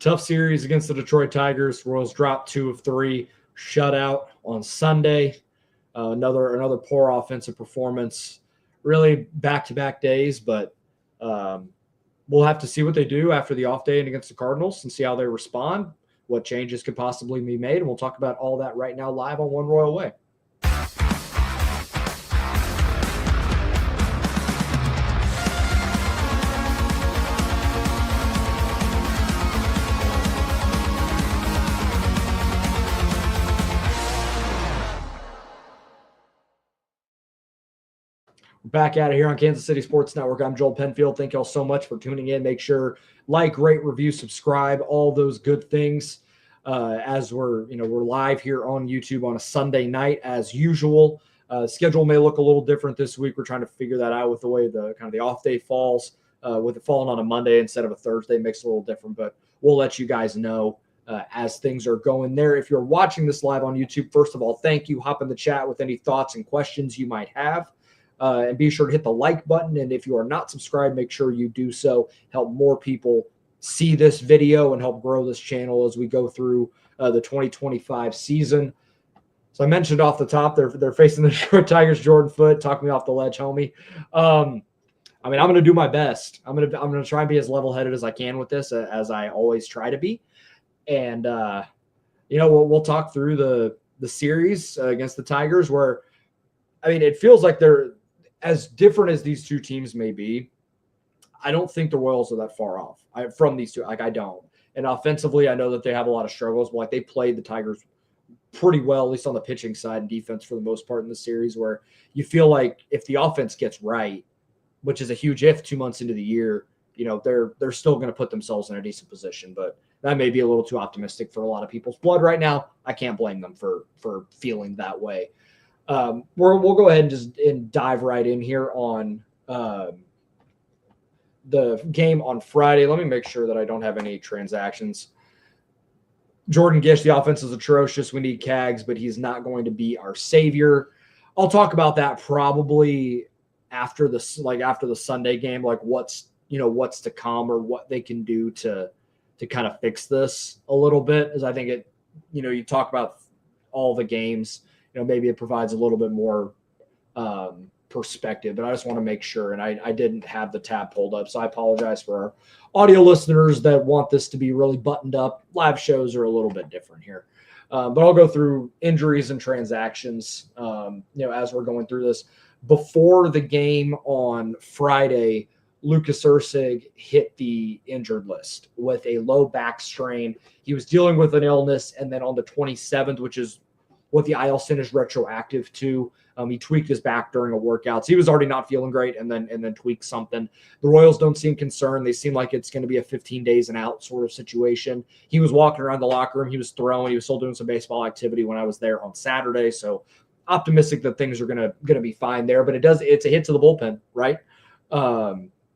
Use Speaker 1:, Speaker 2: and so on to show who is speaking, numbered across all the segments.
Speaker 1: Tough series against the Detroit Tigers. Royals dropped 2 of 3, shutout on Sunday. Another poor offensive performance. Really back-to-back days, but we'll have to see what they do after the off day and against the Cardinals and see how they respond, what changes could possibly be made. And we'll talk about all that right now live on One Royal Way. Back at it here on Kansas City Sports Network. I'm Joel Penfield. Thank y'all so much for tuning in. Make sure like, rate, review, subscribe, all those good things. As we're live here on YouTube on a Sunday night as usual. Schedule may look a little different this week. We're trying to figure that out with the way the off day falls. With it falling on a Monday instead of a Thursday makes it a little different, but we'll let you guys know as things are going there. If you're watching this live on YouTube, first of all, thank you. Hop in the chat with any thoughts and questions you might have. And be sure to hit the like button. And if you are not subscribed, make sure you do so. Help more people see this video and help grow this channel as we go through the 2025 season. So I mentioned off the top, they're facing the Detroit Tigers. Jordan Foote, talk me off the ledge, homie. I'm going to do my best. I'm going to try and be as level-headed as I can with this, as I always try to be. And we'll talk through the series against the Tigers, where it feels like they're as different as these two teams may be. I don't think the Royals are that far off from these two. I don't. And offensively, I know that they have a lot of struggles, but they played the Tigers pretty well, at least on the pitching side, and defense for the most part in the series, where you feel like if the offense gets right, which is a huge if 2 months into the year, they're still going to put themselves in a decent position. But that may be a little too optimistic for a lot of people's blood right now. I can't blame them for feeling that way. We'll go ahead and dive right in here on the game on Friday. Let me make sure that I don't have any transactions. Jordan Gish, the offense is atrocious. We need Cags, but he's not going to be our savior. I'll talk about that probably after the Sunday game, like what's to come or what they can do to kind of fix this a little bit. As I think it, you talk about all the games. Maybe it provides a little bit more perspective, but I just want to make sure. And I didn't have the tab pulled up, so I apologize for our audio listeners that want this to be really buttoned up. Live shows are a little bit different here. But I'll go through injuries and transactions, as we're going through this. Before the game on Friday, Lucas Ursig hit the injured list with a low back strain. He was dealing with an illness, and then on the 27th, which is what the IL stint is retroactive to, he tweaked his back during a workout. So he was already not feeling great and then tweaked something. The Royals don't seem concerned. They seem like it's going to be a 15 days and out sort of situation. He was walking around the locker room. He was throwing. He was still doing some baseball activity when I was there on Saturday. So optimistic that things are going to be fine there. But it's a hit to the bullpen, right?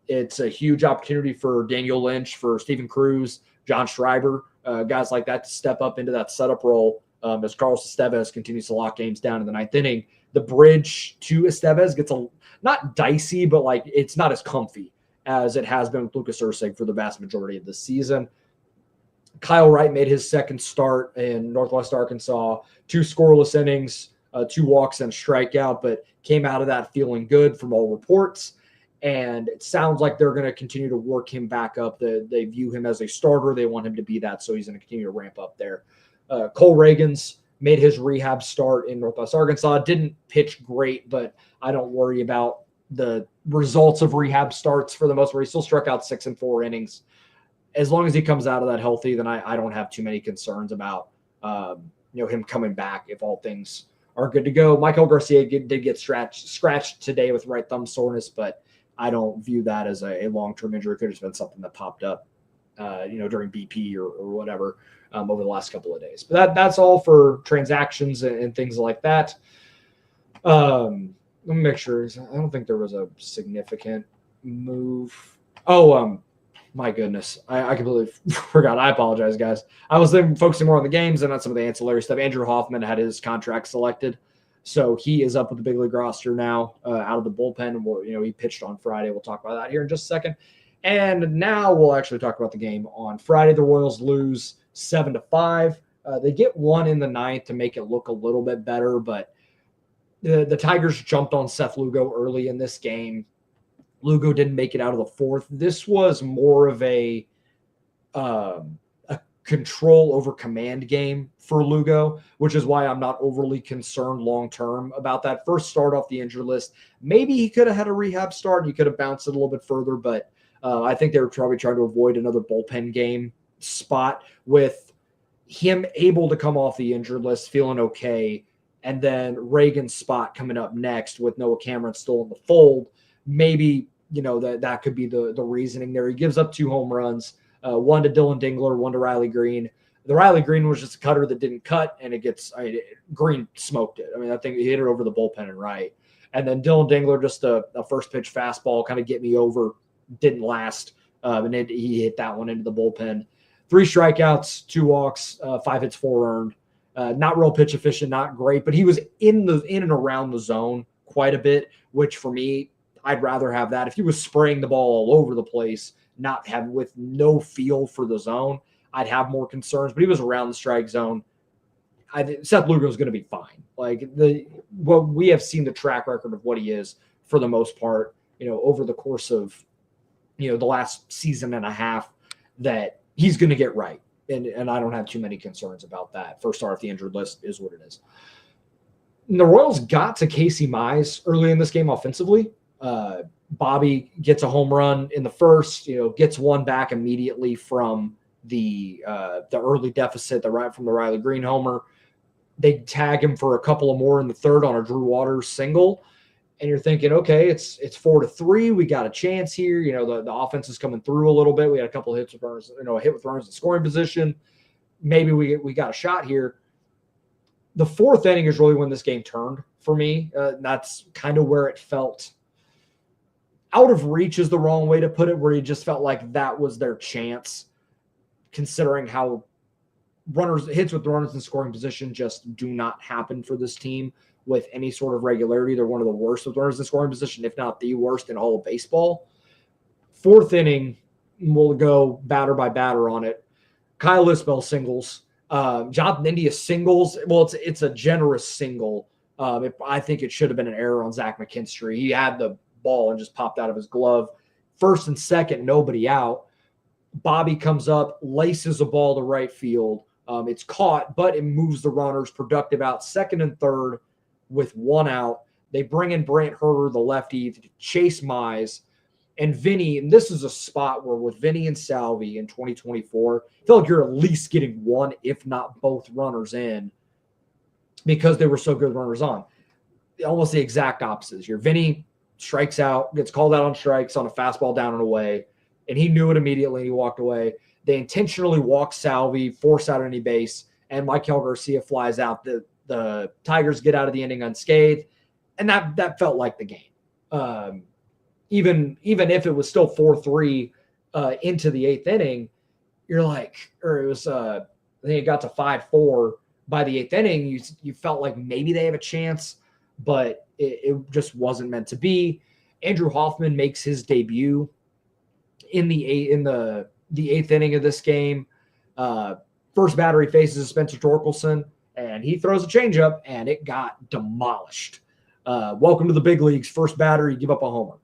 Speaker 1: It's a huge opportunity for Daniel Lynch, for Steven Cruz, John Schreiber, guys like that to step up into that setup role. As Carlos Estevez continues to lock games down in the ninth inning. The bridge to Estevez gets not dicey, but it's not as comfy as it has been with Lucas Ursig for the vast majority of the season. Kyle Wright made his second start in Northwest Arkansas, 2 scoreless innings, 2 walks and a strikeout, but came out of that feeling good from all reports. And it sounds like they're going to continue to work him back up. They view him as a starter. They want him to be that, so he's going to continue to ramp up there. Cole Reagans made his rehab start in Northwest Arkansas. Didn't pitch great, but I don't worry about the results of rehab starts for the most part. He still struck out 6 and 4 innings. As long as he comes out of that healthy, then I don't have too many concerns about him coming back if all things are good to go. Michael Garcia did get scratched today with right thumb soreness, but I don't view that as a long-term injury. It could have just been something that popped up, during BP or whatever. Over the last couple of days. But that's all for transactions and things like that. Let me make sure. I don't think there was a significant move. Oh, my goodness. I completely forgot. I apologize, guys. I was then focusing more on the games and not some of the ancillary stuff. Andrew Hoffman had his contract selected. So he is up with the big league roster now, out of the bullpen. He pitched on Friday. We'll talk about that here in just a second. And now we'll actually talk about the game on Friday. The Royals lose 7-5. They get one in the ninth to make it look a little bit better, but the Tigers jumped on Seth Lugo early in this game. Lugo didn't make it out of the fourth. This was more of a control over command game for Lugo, which is why I'm not overly concerned long-term about that first start off the injured list. Maybe he could have had a rehab start and he could have bounced it a little bit further, but I think they were probably trying to avoid another bullpen game spot with him able to come off the injured list, feeling okay, and then Reagan's spot coming up next with Noah Cameron still in the fold. Maybe, that could be the reasoning there. He gives up 2 home runs, one to Dylan Dingler, one to Riley Green. The Riley Green was just a cutter that didn't cut, and Green smoked it. I think he hit it over the bullpen and right. And then Dylan Dingler, just a first pitch fastball, kind of get me over, didn't last, and he hit that one into the bullpen. 3 strikeouts, 2 walks, 5 hits, 4 earned. Not real pitch efficient, not great, but he was in and around the zone quite a bit, which for me, I'd rather have that. If he was spraying the ball all over the place, with no feel for the zone, I'd have more concerns. But he was around the strike zone. Seth Lugo is going to be fine. What we have seen the track record of what he is for the most part, over the course of the last season and a half, that he's going to get right. And I don't have too many concerns about that. First start off the injured list is what it is. And the Royals got to Casey Mize early in this game offensively. Bobby gets a home run in the first, gets one back immediately from the early deficit, from the Riley Green homer. They tag him for a couple of more in the third on a Drew Waters single. And you're thinking, okay, it's 4-3. We got a chance here. The offense is coming through a little bit. We had a couple of hits with runners, a hit with runners in scoring position. Maybe we got a shot here. The fourth inning is really when this game turned for me. That's kind of where it felt out of reach is the wrong way to put it, where you just felt like that was their chance, considering how hits with runners in scoring position just do not happen for this team with any sort of regularity. They're one of the worst with runners in scoring position, if not the worst in all of baseball. Fourth inning, we'll go batter by batter on it. Kyle Isbell singles. Jonathan India singles. Well, it's a generous single. I think it should have been an error on Zach McKinstry. He had the ball and just popped out of his glove. First and second, nobody out. Bobby comes up, laces a ball to right field. It's caught, but it moves the runners. Productive out second and third with 1 out. They bring in Brant Herter, the lefty, to chase Mize. And Vinny, and this is a spot where with Vinny and Salvi in 2024, I feel like you're at least getting one, if not both runners in, because they were so good runners on. Almost the exact opposite. Your Vinny strikes out, gets called out on strikes on a fastball down and away, and he knew it immediately and he walked away. They intentionally walk Salvi, force out any base, and Michael Garcia flies out. The Tigers get out of the inning unscathed, and that felt like the game. Even if it was still 4-3 into the 8th inning, you're like, or it was I think it got to 5-4 by the 8th inning. You felt like maybe they have a chance, but it just wasn't meant to be. Andrew Hoffman makes his debut in the 8th inning of this game. First batter he faces Spencer Torkelson, and he throws a changeup, and it got demolished. Welcome to the big leagues. First batter, you give up a homer.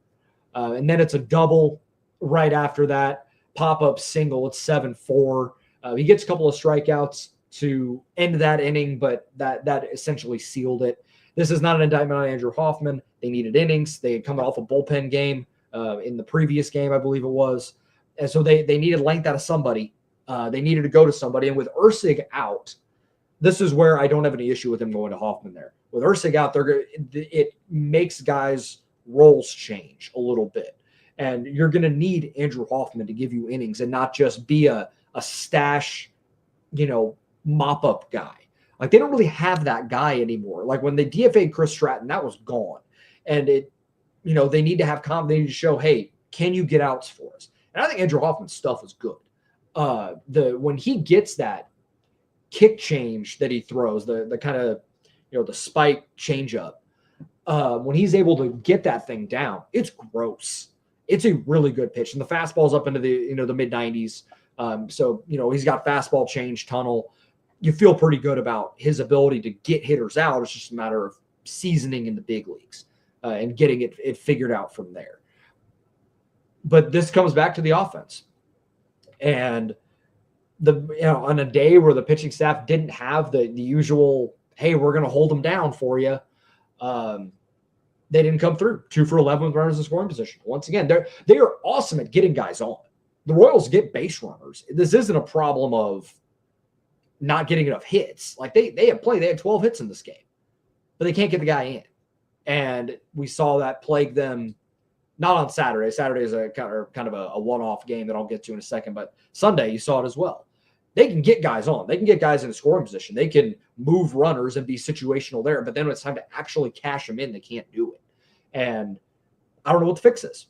Speaker 1: And then it's a double right after that. Pop-up single. It's 7-4. He gets a couple of strikeouts to end that inning, but that essentially sealed it. This is not an indictment on Andrew Hoffman. They needed innings. They had come off a bullpen game in the previous game, I believe it was. And so they needed length out of somebody. They needed to go to somebody. And with Ursig out, this is where I don't have any issue with him going to Hoffman there. With Ursig out, it makes guys' roles change a little bit. And you're going to need Andrew Hoffman to give you innings and not just be a stash, mop-up guy. Like, they don't really have that guy anymore. Like, when they DFA'd Chris Stratton, that was gone. And they need to have confidence. They need to show, hey, can you get outs for us? And I think Andrew Hoffman's stuff is good. When he gets that kick change that he throws, the kind of, the spike changeup, when he's able to get that thing down, it's gross. It's a really good pitch, and the fastball's up into the the mid 90s. So he's got fastball change tunnel. You feel pretty good about his ability to get hitters out. It's just a matter of seasoning in the big leagues and getting it figured out from there. But this comes back to the offense, and on a day where the pitching staff didn't have the usual, hey, we're going to hold them down for you. They didn't come through. 2 for 11 with runners in scoring position. Once again, they are awesome at getting guys on. The Royals get base runners. This isn't a problem of not getting enough hits. Like they had 12 hits in this game, but they can't get the guy in. And we saw that plague them, not on Saturday. Saturday is a kind of a one-off game that I'll get to in a second, but Sunday you saw it as well. They can get guys on. They can get guys in a scoring position. They can move runners and be situational there, but then when it's time to actually cash them in, they can't do it. And I don't know what the fix is,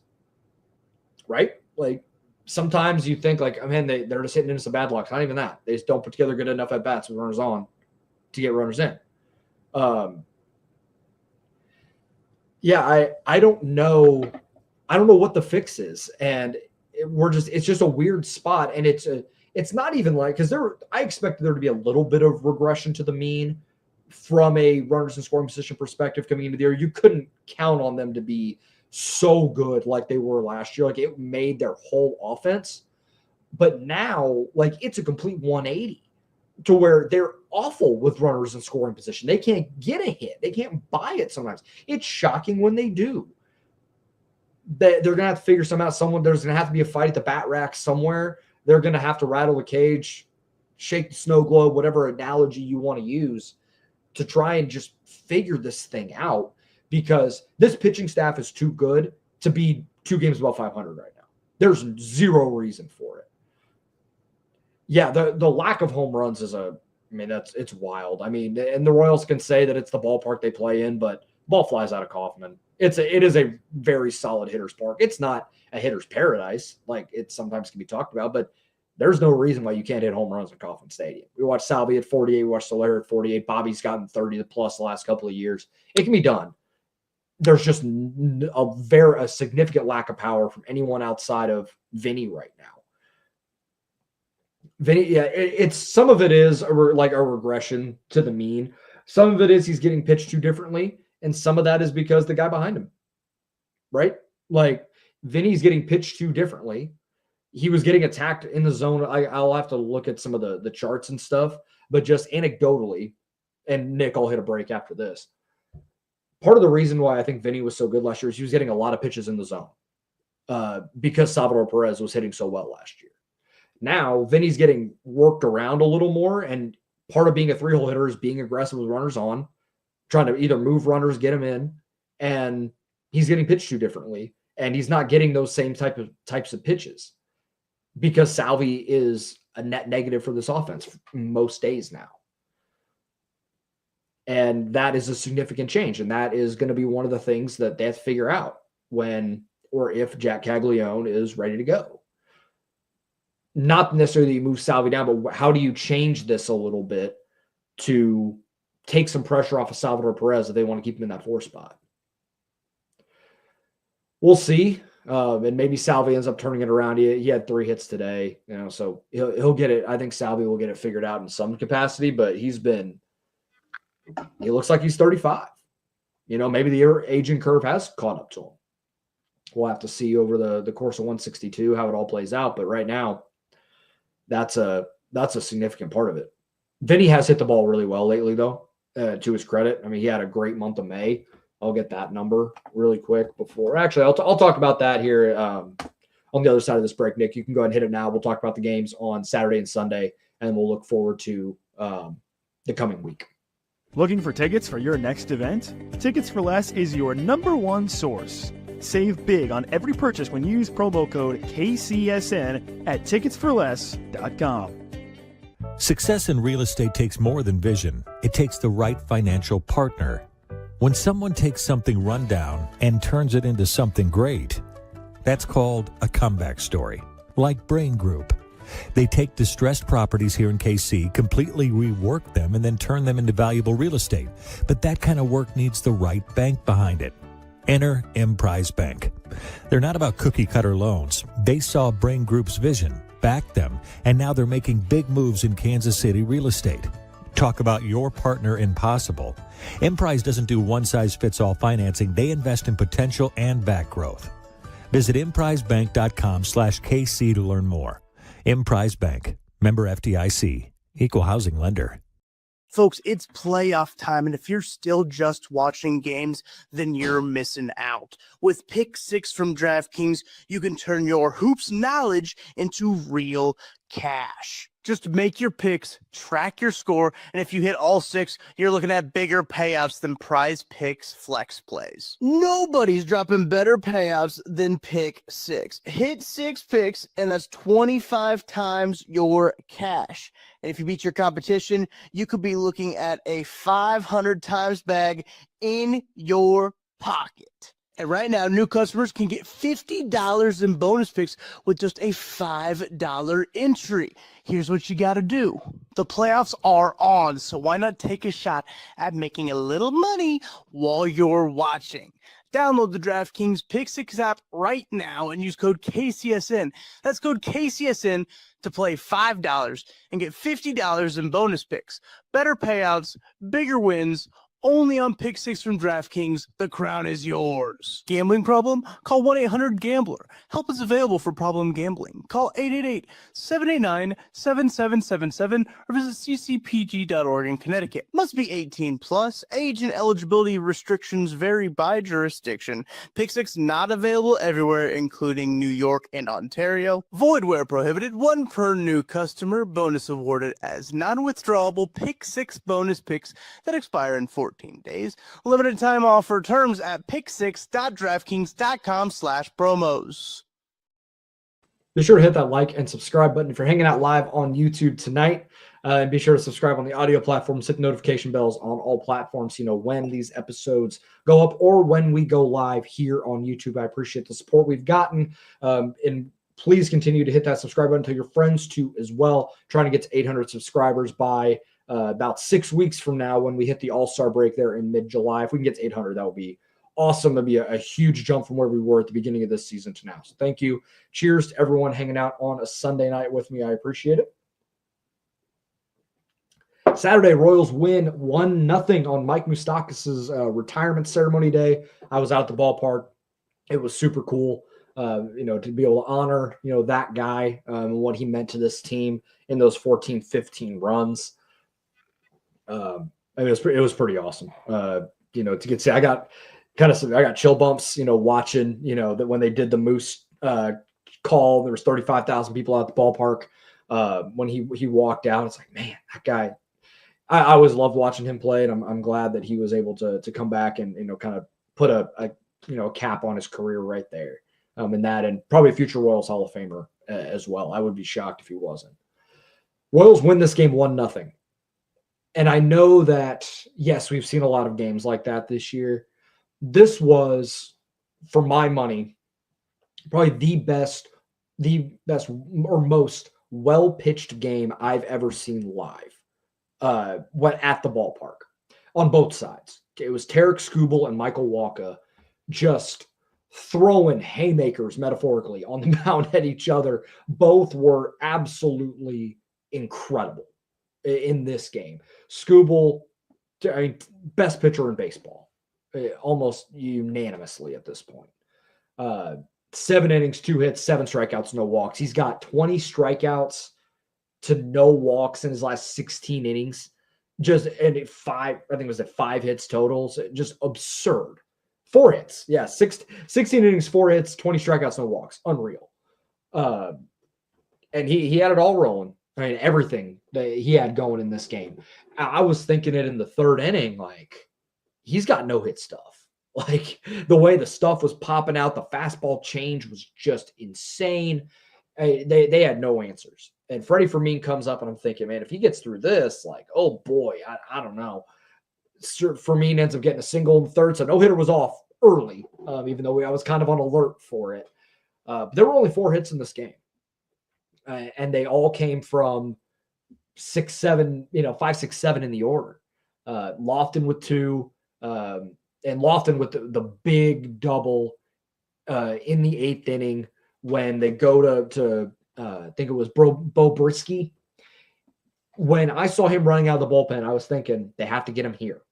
Speaker 1: right? Like sometimes you think like, man, they're just hitting into some bad luck. It's not even that. They just don't put together good enough at-bats with runners on to get runners in. I don't know. I don't know what the fix is. And it's just a weird spot. And it's not even like, because I expected there to be a little bit of regression to the mean from a runners in scoring position perspective coming into the year. You couldn't count on them to be so good like they were last year. Like it made their whole offense. But now, like it's a complete 180 to where they're awful with runners in scoring position. They can't get a hit. They can't buy it sometimes. It's shocking when they do. They're going to have to figure something out. There's going to have to be a fight at the bat rack somewhere. They're going to have to rattle the cage, shake the snow globe, whatever analogy you want to use to try and just figure this thing out, because this pitching staff is too good to be 2 games above 500 right now. There's zero reason for it. Yeah, the lack of home runs it's wild. I mean, and the Royals can say that it's the ballpark they play in, but ball flies out of Kauffman. It is a very solid hitter's park. It's not a hitter's paradise like it sometimes can be talked about, but there's no reason why you can't hit home runs at Kauffman Stadium. We watched Salvi at 48. We watched Soler at 48. Bobby's gotten 30 plus the last couple of years. It can be done. There's just a significant lack of power from anyone outside of Vinny right now. Vinny, it's some of it is like a regression to the mean. Some of it is he's getting pitched too differently, and some of that is because the guy behind him, right? Like Vinny's getting pitched too differently. He was getting attacked in the zone. I'll have to look at some of the charts and stuff, but just anecdotally, and Nick, I'll hit a break after this. Part of the reason why I think Vinny was so good last year is he was getting a lot of pitches in the zone because Salvador Perez was hitting so well last year. Now, Vinny's getting worked around a little more, and part of being a 3-hole hitter is being aggressive with runners on, trying to either move runners, get them in, and he's getting pitched too differently, and he's not getting those same types of pitches because Salvi is a net negative for this offense most days now. And that is a significant change, and that is going to be one of the things that they have to figure out when or if Jack Caglione is ready to go. Not necessarily that you move Salvi down, but how do you change this a little bit to take some pressure off of Salvador Perez if they want to keep him in that 4 spot? We'll see. And maybe Salvi ends up turning it around. He had 3 hits today, so he'll get it. I think Salvi will get it figured out in some capacity, but he looks like he's 35. Maybe the aging curve has caught up to him. We'll have to see over the course of 162 how it all plays out. But right now, that's a significant part of it. Vinny has hit the ball really well lately, though, to his credit. I mean, he had a great month of May. I'll get that number really quick before. Actually, I'll talk about that here on the other side of this break, Nick. You can go ahead and hit it now. We'll talk about the games on Saturday and Sunday, and we'll look forward to the coming week.
Speaker 2: Looking for tickets for your next event? Tickets for Less is your #1 source. Save big on every purchase when you use promo code KCSN at ticketsforless.com.
Speaker 3: Success in real estate takes more than vision. It takes the right financial partner. When someone takes something rundown and turns it into something great, that's called a comeback story, like Brain Group. They take distressed properties here in KC, completely rework them, and then turn them into valuable real estate. But that kind of work needs the right bank behind it. Enter Emprise Bank. They're not about cookie-cutter loans. They saw Brain Group's vision, backed them, and now they're making big moves in Kansas City real estate. Talk about your partner in possible. Emprise doesn't do one-size-fits-all financing. They invest in potential and back growth. Visit emprisebank.com/KC to learn more. Emprise Bank, member FDIC, equal housing lender.
Speaker 4: Folks, it's playoff time, and if you're still just watching games, then you're missing out. With Pick 6 from DraftKings, you can turn your hoops knowledge into real cash. Just make your picks, track your score, and if you hit all 6, you're looking at bigger payouts than Prize Picks flex plays. Nobody's dropping better payouts than Pick 6. Hit 6 picks, and that's 25 times your cash. And if you beat your competition, you could be looking at a 500 times bag in your pocket. And right now, new customers can get $50 in bonus picks with just a $5 entry. Here's what you got to do. The playoffs are on, so why not take a shot at making a little money while you're watching? Download the DraftKings Pick 6 app right now and use code KCSN. That's code KCSN to play $5 and get $50 in bonus picks. Better payouts, bigger wins, only on Pick 6 from DraftKings. The crown is yours. Gambling problem? Call 1-800-GAMBLER. Help is available for problem gambling. Call 888-789-7777 or visit ccpg.org in Connecticut. Must be 18 plus. Age and eligibility restrictions vary by jurisdiction. Pick 6 not available everywhere, including New York and Ontario. Void where prohibited. 1 per new customer. Bonus awarded as non-withdrawable Pick 6 bonus picks that expire in 14 days. Limited time offer. Terms at pick6.draftkings.com/promos.
Speaker 1: Be sure to hit that like and subscribe button if you're hanging out live on YouTube tonight. And be sure to subscribe on the audio platforms. Hit the notification bells on all platforms so you know when these episodes go up or when we go live here on YouTube. I appreciate the support we've gotten. And please continue to hit that subscribe button. Tell your friends to as well. Trying to get to 800 subscribers by about 6 weeks from now when we hit the All-Star break there in mid-July. If we can get to 800, that would be awesome. That'd be a huge jump from where we were at the beginning of this season to now. So thank you. Cheers to everyone hanging out on a Sunday night with me. I appreciate it. Saturday, Royals win 1-0 on Mike Moustakas' retirement ceremony day. I was out at the ballpark. It was super cool, to be able to honor, that guy and what he meant to this team in those 14-15 runs. It was pretty awesome. To get to see, I got chill bumps, watching, that when they did the Moose call, there was 35,000 people out at the ballpark. When he walked out, it's like, man, that guy, I always loved watching him play. And I'm glad that he was able to come back and, kind of put a cap on his career right there. And probably a future Royals Hall of Famer as well. I would be shocked if he wasn't. Royals win this game 1-0. And I know that, yes, we've seen a lot of games like that this year. This was, for my money, probably the best or most well-pitched game I've ever seen live when at the ballpark on both sides. It was Tarek Skubal and Michael Wacha just throwing haymakers, metaphorically, on the mound at each other. Both were absolutely incredible in this game. Skubal, best pitcher in baseball, almost unanimously at this point. 7 innings, 2 hits, 7 strikeouts, no walks. He's got 20 strikeouts to no walks in his last 16 innings. And 5 hits totals. Just absurd. 4 hits. Yeah, 16 innings, 4 hits, 20 strikeouts, no walks. Unreal. And he had it all rolling. Everything that he had going in this game. I was thinking it in the 3rd inning, like, he's got no-hit stuff. Like, the way the stuff was popping out, the fastball change was just insane. They had no answers. And Freddie Fermin comes up, and I'm thinking, man, if he gets through this, like, oh, boy, I don't know. Fermin ends up getting a single in the 3rd, so no-hitter was off early, even though I was kind of on alert for it. There were only 4 hits in this game. And they all came from 5, 6, 7 in the order. Lofton with 2, and Lofton with the big double in the 8th inning when they go to I think it was Bo Brisky. When I saw him running out of the bullpen, I was thinking they have to get him here.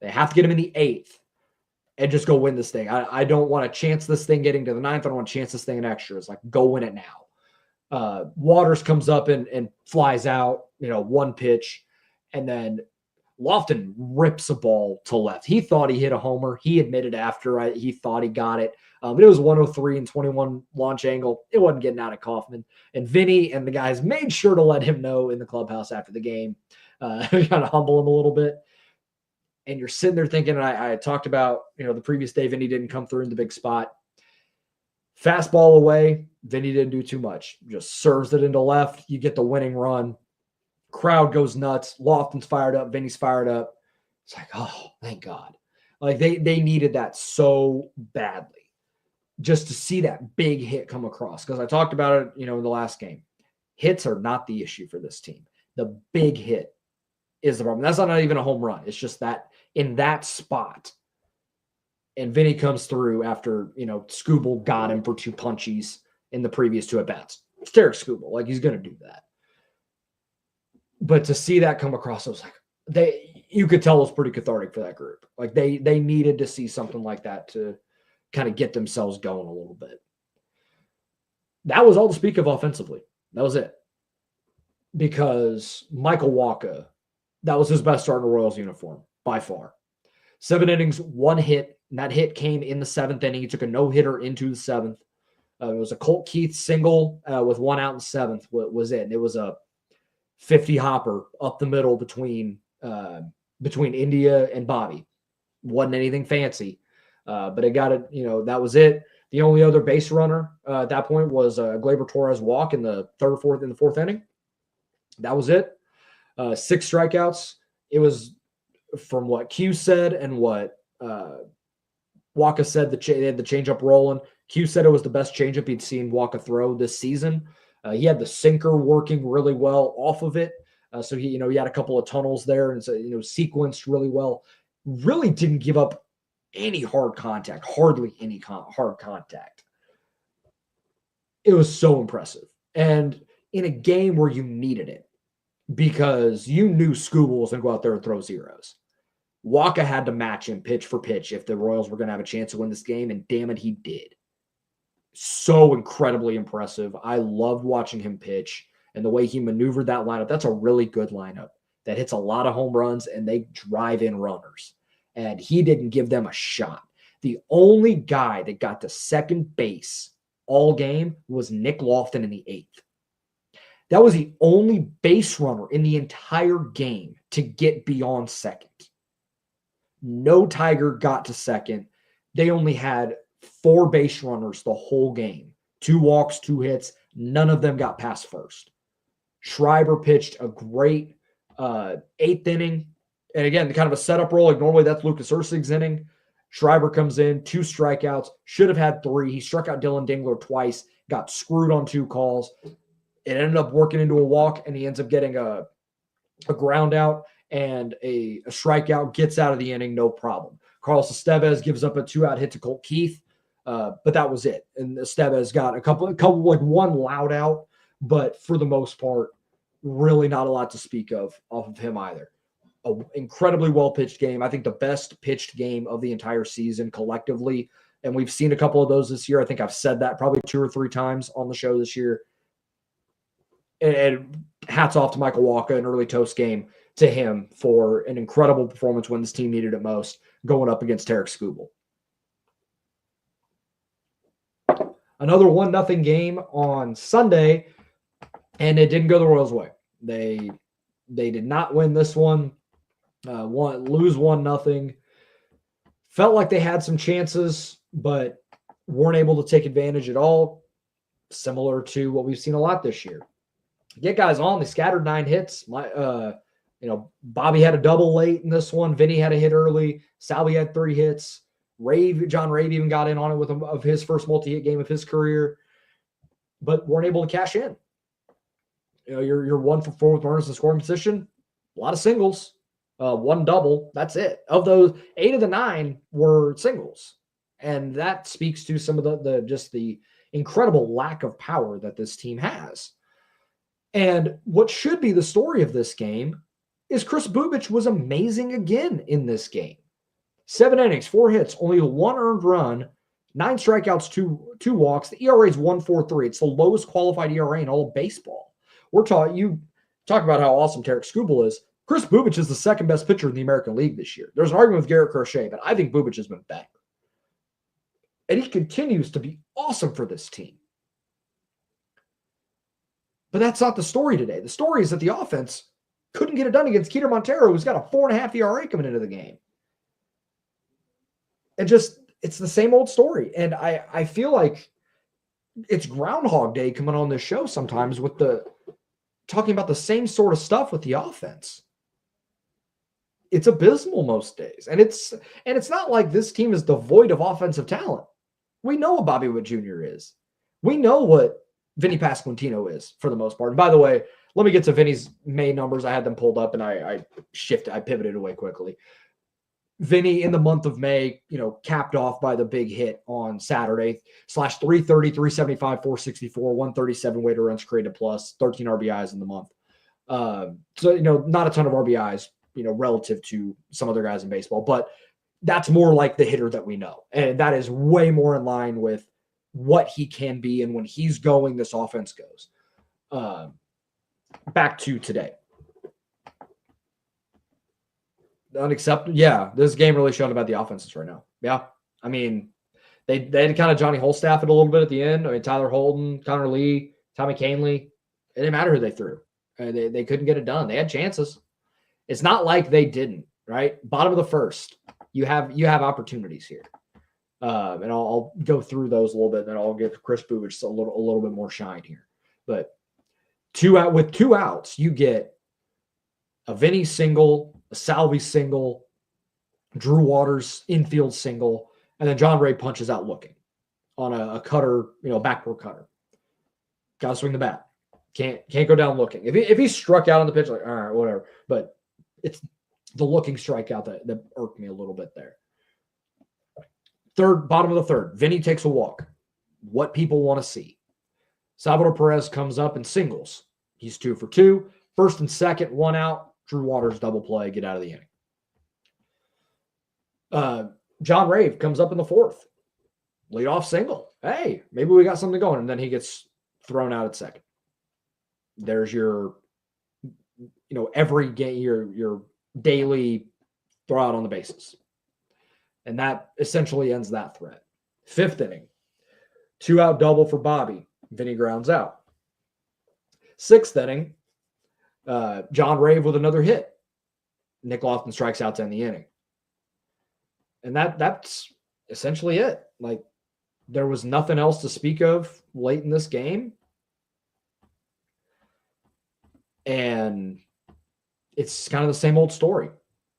Speaker 1: They have to get him in the 8th and just go win this thing. I don't want to chance this thing getting to the 9th. I don't want to chance this thing in extras. Like, go win it now. Waters comes up and flies out, one pitch, and then Lofton rips a ball to left. He thought he hit a homer. He admitted after he thought he got it. But it was 103 and 21 launch angle. It wasn't getting out of Kaufman. And Vinny and the guys made sure to let him know in the clubhouse after the game, kind of humble him a little bit. And you're sitting there thinking, and I talked about, the previous day, Vinny didn't come through in the big spot. Fastball away, Vinny didn't do too much. Just serves it into left. You get the winning run. Crowd goes nuts. Lofton's fired up. Vinny's fired up. It's like, oh, thank God. Like, they needed that so badly just to see that big hit come across. Because I talked about it, in the last game. Hits are not the issue for this team. The big hit is the problem. That's not even a home run. It's just that in that spot. And Vinny comes through after, Skubal got him for 2 punchies in the previous 2 at-bats. It's Derek Skubal. Like, he's going to do that. But to see that come across, I was like, you could tell it was pretty cathartic for that group. Like, they needed to see something like that to kind of get themselves going a little bit. That was all to speak of offensively. That was it. Because Michael Wacha, that was his best start in a Royals uniform, by far. 7 innings, 1 hit, and that hit came in the 7th inning. He took a no-hitter into the 7th. It was a Colt Keith single with 1 out in 7th was it. And it was a 50 hopper up the middle between India and Bobby. Wasn't anything fancy, but it got it. That was it. The only other base runner at that point was Gleyber Torres walk in the 4th inning. That was it. 6 strikeouts. It was from what Q said and what Wacha said. They had the changeup rolling. Q said it was the best changeup he'd seen Wacha throw this season. He had the sinker working really well off of it. So he had a couple of tunnels there and so, sequenced really well. Really didn't give up any hard contact, hardly any hard contact. It was so impressive. And in a game where you needed it because you knew Skubal was going to go out there and throw zeros. Wacha had to match him pitch for pitch if the Royals were going to have a chance to win this game, and damn it, he did. So incredibly impressive. I loved watching him pitch and the way he maneuvered that lineup. That's a really good lineup that hits a lot of home runs and they drive in runners. And he didn't give them a shot. The only guy that got to second base all game was Nick Lofton in the 8th. That was the only base runner in the entire game to get beyond second. No Tiger got to second. They only had 4 base runners the whole game. 2 walks, 2 hits. None of them got past first. Schreiber pitched a great 8th inning. And again, kind of a setup role. Like normally that's Lucas Erceg's inning. Schreiber comes in, 2 strikeouts. Should have had 3. He struck out Dylan Dingler twice. Got screwed on 2 calls. It ended up working into a walk, and he ends up getting a ground out and a strikeout. Gets out of the inning, no problem. Carlos Estevez gives up a 2-out hit to Colt Keith. But that was it. And Estevez got a couple like 1 loud out, but for the most part, really not a lot to speak of off of him either. An incredibly well-pitched game. I think the best pitched game of the entire season collectively. And we've seen a couple of those this year. I think I've said that probably 2 or 3 times on the show this year. And hats off to Michael Wacha, an early toast game to him for an incredible performance when this team needed it most, going up against Derek Skubal. Another 1-0 game on Sunday, and it didn't go the Royals' way. They did not win this one. Lose 1-0. Felt like they had some chances, but weren't able to take advantage at all. Similar to what we've seen a lot this year. Get guys on. They scattered 9 hits. Bobby had a double late in this one. Vinny had a hit early. Salvi had 3 hits. John Rave even got in on it with of his first multi-hit game of his career, but weren't able to cash in. You're 1 for 4 with runners in scoring position. A lot of singles, 1 double. That's it. Of those, 8 of the 9 were singles. And that speaks to some of the incredible lack of power that this team has. And what should be the story of this game is Kris Bubic was amazing again in this game. 7 innings, 4 hits, only 1 earned run, 9 strikeouts, 2 walks. The ERA is 1.43. It's the lowest qualified ERA in all of baseball. You talk about how awesome Tarek Skubal is. Kris Bubic is the second best pitcher in the American League this year. There's an argument with Garrett Crochet, but I think Bubic has been better. And he continues to be awesome for this team. But that's not the story today. The story is that the offense couldn't get it done against Keter Montero, who's got a 4.5 ERA coming into the game. And it's the same old story. And I feel like it's Groundhog Day coming on this show sometimes with talking about the same sort of stuff with the offense. It's abysmal most days. And it's not like this team is devoid of offensive talent. We know what Bobby Witt Jr. is. We know what Vinny Pasquantino is for the most part. And by the way, let me get to Vinny's May numbers. I had them pulled up and I pivoted away quickly. Vinny in the month of May, capped off by the big hit on Saturday, /330, 375, 464, 137 weighted runs created plus, 13 RBIs in the month. So, not a ton of RBIs, relative to some other guys in baseball, but that's more like the hitter that we know. And that is way more in line with what he can be. And when he's going, this offense goes. Back to today. Unacceptable. Yeah, this game really showed about the offenses right now. Yeah. I mean, they had kind of Johnny Holstaff it a little bit at the end. I mean, Tyler Holden, Connor Lee, Tommy Kahnle. It didn't matter who they threw. They couldn't get it done. They had chances. It's not like they didn't, right? Bottom of the first. You have opportunities here. And I'll go through those a little bit, and then I'll give Kris Bubic a little bit more shine here. But with 2 outs, you get a Vinny single, a Salvi single, Drew Waters infield single, and then John Ray punches out looking on a cutter, backward cutter. Got to swing the bat. Can't go down looking. If he struck out on the pitch, like, all right, whatever. But it's the looking strikeout that irked me a little bit there. Bottom of the third, Vinny takes a walk. What people want to see. Salvador Perez comes up and singles. He's 2 for 2. First and second, 1 out. Drew Waters double play, get out of the inning. John Rave comes up in the 4th. Leadoff single. Hey, maybe we got something going. And then he gets thrown out at second. There's your, every game, your daily throw out on the bases. And that essentially ends that threat. 5th inning. 2 out double for Bobby. Vinny grounds out. 6th inning. John Rave with another hit. Nick Lofton strikes out to end the inning. And that's essentially it. Like, there was nothing else to speak of late in this game. And it's kind of the same old story.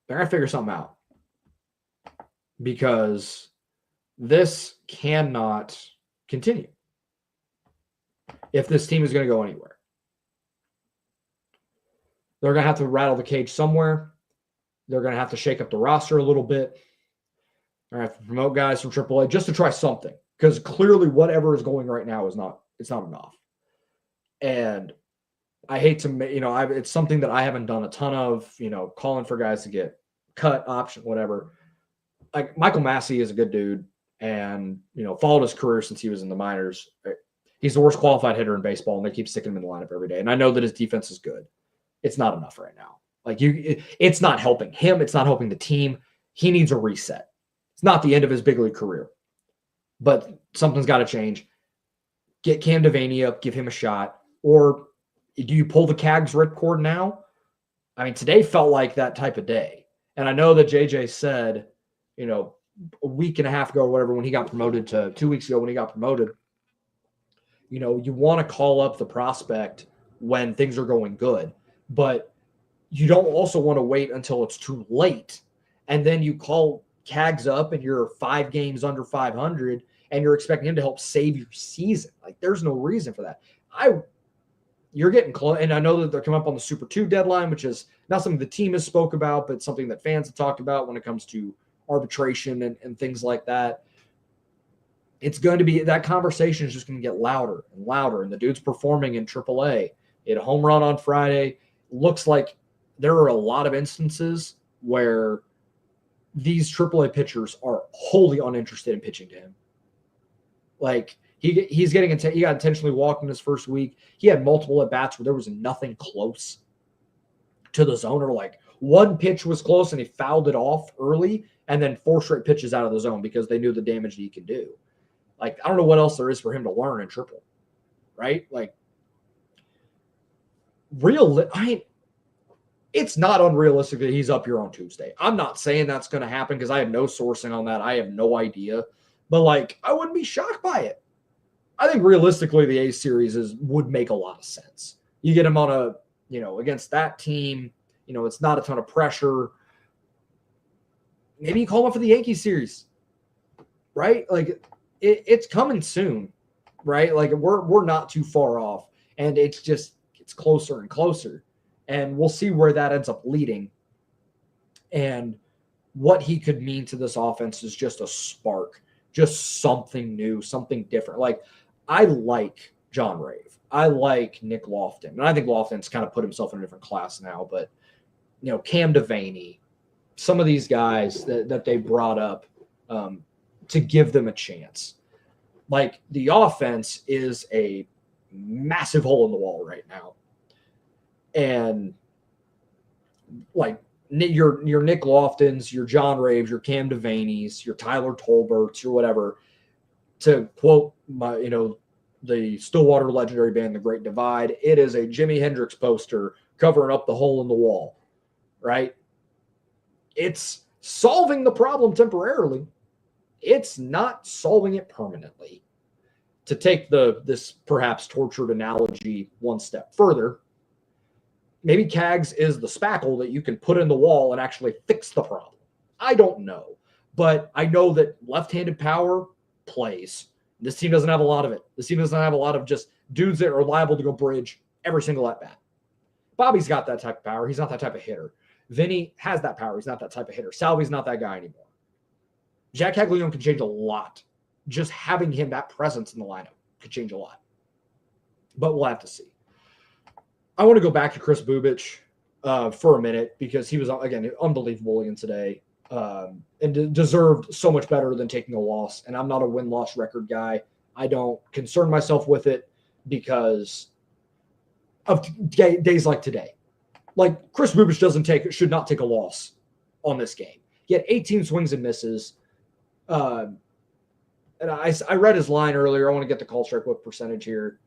Speaker 1: They're going to figure something out. Because this cannot continue if this team is going to go anywhere. They're going to have to rattle the cage somewhere. They're going to have to shake up the roster a little bit. They're going to have to promote guys from AAA just to try something. Because clearly whatever is going right now it's not enough. And I hate to, it's something that I haven't done a ton of, calling for guys to get cut, option, whatever. Like, Michael Massey is a good dude and, followed his career since he was in the minors. He's the worst qualified hitter in baseball, and they keep sticking him in the lineup every day. And I know that his defense is good. It's not enough right now. Like, it's not helping him. It's not helping the team. He needs a reset. It's not the end of his big league career, but something's got to change. Get Cam Devaney up, give him a shot. Or do you pull the Cags ripcord now? I mean, today felt like that type of day. And I know that JJ said, a week and a half ago or whatever, when he got promoted to 2 weeks ago, when he got promoted, you want to call up the prospect when things are going good, but you don't also want to wait until it's too late. And then you call Cags up and you're 5 games under 500 and you're expecting him to help save your season. Like, there's no reason for that. You're getting close. And I know that they're coming up on the Super 2 deadline, which is not something the team has spoke about, but something that fans have talked about when it comes to arbitration and things like that. it's going to be, that conversation is just going to get louder and louder. And the dude's performing in AAA. He had a home run on Friday. Looks like there are a lot of instances where these AAA pitchers are wholly uninterested in pitching to him. Like he got intentionally walked in his first week. He had multiple at bats where there was nothing close to the zone, or like one pitch was close and he fouled it off early, and then 4 straight pitches out of the zone because they knew the damage that he could do. Like, I don't know what else there is for him to learn in triple, right? Like, it's not unrealistic that he's up here on Tuesday. I'm not saying that's going to happen because I have no sourcing on that. I have no idea. But, like, I wouldn't be shocked by it. I think realistically the A series would make a lot of sense. You get him on against that team, it's not a ton of pressure. Maybe you call him up for the Yankees series, right? Like, it's coming soon, right? Like, we're not too far off, and it's closer and closer, and we'll see where that ends up leading. And what he could mean to this offense is just a spark, just something new, something different. Like, I like John Rave. I like Nick Lofton, and I think Lofton's kind of put himself in a different class now, but Cam Devaney, some of these guys that they brought up to give them a chance. Like, the offense is a massive hole in the wall right now. And like your Nick Loftons, your John Raves, your Cam Devaneys, your Tyler Tolberts, your whatever, to quote the Stillwater legendary band, The Great Divide, it is a Jimi Hendrix poster covering up the hole in the wall, right? It's solving the problem temporarily. It's not solving it permanently. To take this perhaps tortured analogy one step further, maybe Cags is the spackle that you can put in the wall and actually fix the problem. I don't know. But I know that left-handed power plays. This team doesn't have a lot of it. This team doesn't have a lot of just dudes that are liable to go bridge every single at-bat. Bobby's got that type of power. He's not that type of hitter. Vinny has that power. He's not that type of hitter. Salvy's not that guy anymore. Jack Caglione can change a lot. Just having him, that presence in the lineup, could change a lot. But we'll have to see. I want to go back to Kris Bubic for a minute because he was, again, unbelievable again today and deserved so much better than taking a loss. And I'm not a win-loss record guy. I don't concern myself with it because of days like today. Like, Kris Bubic should not take a loss on this game. He had 18 swings and misses. And I read his line earlier. I want to get the call strike whip percentage here.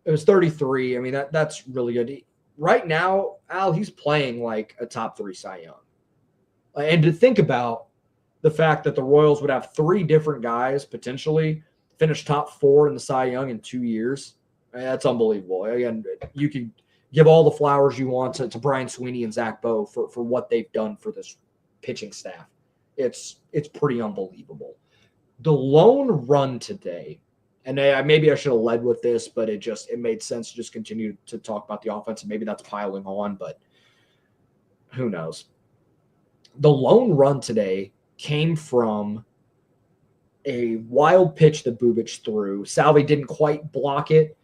Speaker 1: It was 33. I mean, that's really good. Right now, Al, he's playing like a top 3 Cy Young. And to think about the fact that the Royals would have 3 different guys potentially finish top 4 in the Cy Young in 2 years, that's unbelievable. Again, you can give all the flowers you want to Brian Sweeney and Zach Bowe for what they've done for this pitching staff. It's pretty unbelievable. The lone run today, and maybe I should have led with this, but it made sense to just continue to talk about the offense, and maybe that's piling on, but who knows. The lone run today came from a wild pitch that Bubic threw. Salvi didn't quite block it,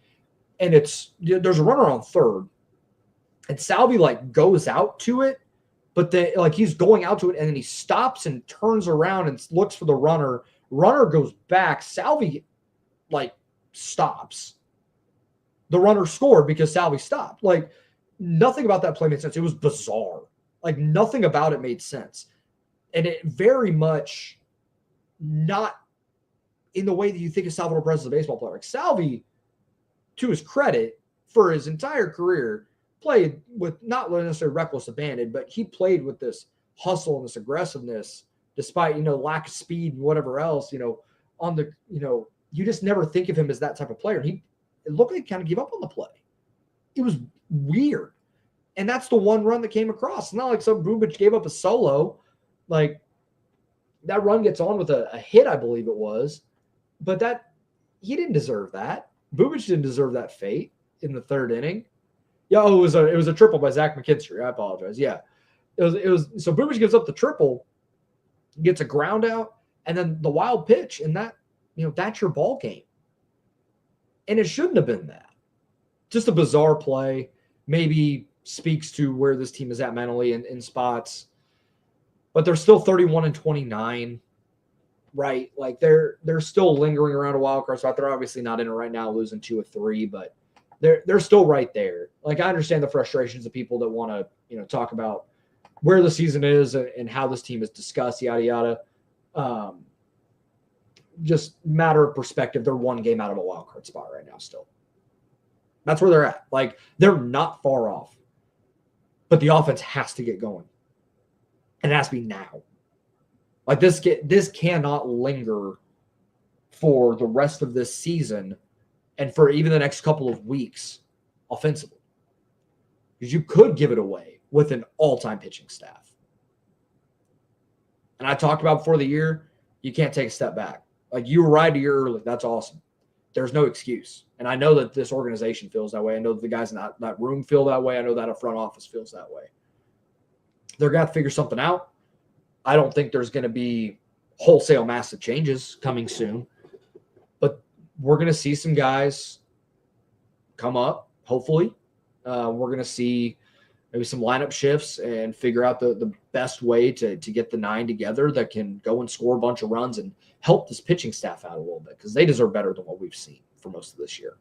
Speaker 1: and there's a runner on third, and Salvi goes out to it, but he's going out to it, and then he stops and turns around and looks for the runner. Runner goes back. Salvi stops. The runner scored because Salvi stopped. Nothing about that play made sense. It was bizarre. Nothing about it made sense. And it very much not in the way that you think of Salvador Perez as a baseball player. Salvi, to his credit, for his entire career, played with not necessarily reckless abandon, but he played with this hustle and this aggressiveness, despite, lack of speed and whatever else, on the, you just never think of him as that type of player. It looked like he kind of gave up on the play. It was weird. And that's the one run that came across. It's not like some Bubic gave up a solo. That run gets on with a hit, I believe it was. But he didn't deserve that. Bubic didn't deserve that fate in the third inning. Yeah, it was a triple by Zach McKinstry. I apologize. Yeah. It was so Bubic gives up the triple, gets a ground out, and then the wild pitch, and that that's your ball game. And it shouldn't have been that. Just a bizarre play. Maybe speaks to where this team is at mentally in spots. But they're still 31-29, right? Like they're still lingering around a wild card spot. They're obviously not in it right now, losing 2 of 3, but they're still right there. Like I understand the frustrations of people that want to, talk about where the season is and how this team is discussed, yada yada. Just matter of perspective, they're 1 game out of a wild card spot right now still. That's where they're at. Like they're not far off. But the offense has to get going. And it has to be now. Like this cannot linger for the rest of this season and for even the next couple of weeks offensively. Because you could give it away with an all-time pitching staff. And I talked about before the year, you can't take a step back. Like you arrived a year early. That's awesome. There's no excuse. And I know that this organization feels that way. I know that the guys in that room feel that way. I know that a front office feels that way. They're going to figure something out. I don't think there's going to be wholesale massive changes coming soon. But we're going to see some guys come up, hopefully. We're going to see maybe some lineup shifts and figure out the best way to get the 9 together that can go and score a bunch of runs and help this pitching staff out a little bit because they deserve better than what we've seen for most of this year.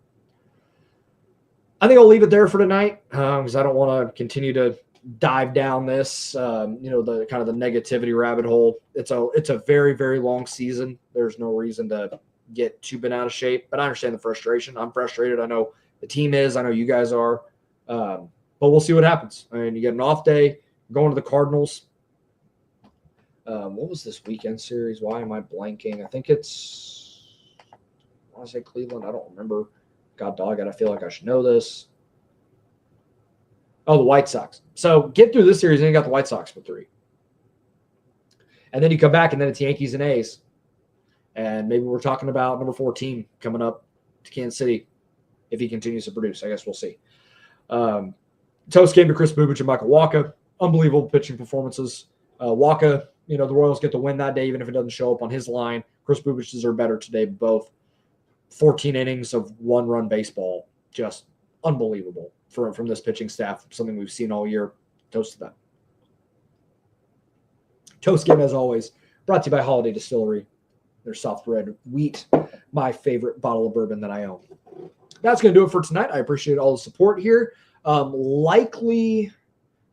Speaker 1: I think I'll leave it there for tonight because I don't want to continue to dive down this, the kind of the negativity rabbit hole. It's a very, very long season. There's no reason to get too bent out of shape, but I understand the frustration. I'm frustrated. I know the team is. I know you guys are. But we'll see what happens. I mean, you get an off day, going to the Cardinals. What was this weekend series? Why am I blanking? I think it's – I want to say Cleveland. I don't remember. God dog it. I feel like I should know this. Oh, the White Sox. So get through this series and you got the White Sox for 3. And then you come back and then it's Yankees and A's. And maybe we're talking about number 14 coming up to Kansas City if he continues to produce. I guess we'll see. Toast game to Kris Bubic and Michael Wacha. Unbelievable pitching performances. Wacha, the Royals get the win that day, even if it doesn't show up on his line. Kris Bubic deserved better today, both. 14 innings of 1-run baseball. Just unbelievable from this pitching staff. Something we've seen all year. Toast to them. Toast game, as always, brought to you by Holiday Distillery. Their soft red wheat, my favorite bottle of bourbon that I own. That's going to do it for tonight. I appreciate all the support here. Likely,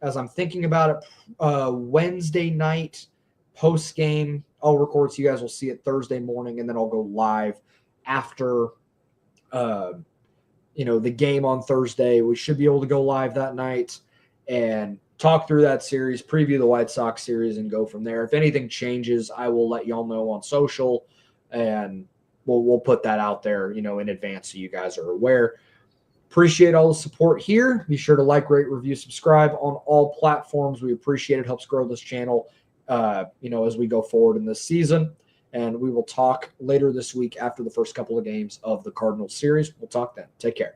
Speaker 1: as I'm thinking about it, Wednesday night post-game, I'll record so you guys will see it Thursday morning, and then I'll go live after, the game on Thursday. We should be able to go live that night and talk through that series, preview the White Sox series, and go from there. If anything changes, I will let y'all know on social, and we'll put that out there, in advance so you guys are aware. Appreciate all the support here. Be sure to like, rate, review, subscribe on all platforms. We appreciate it. Helps grow this channel, as we go forward in this season. And we will talk later this week after the first couple of games of the Cardinals series. We'll talk then. Take care.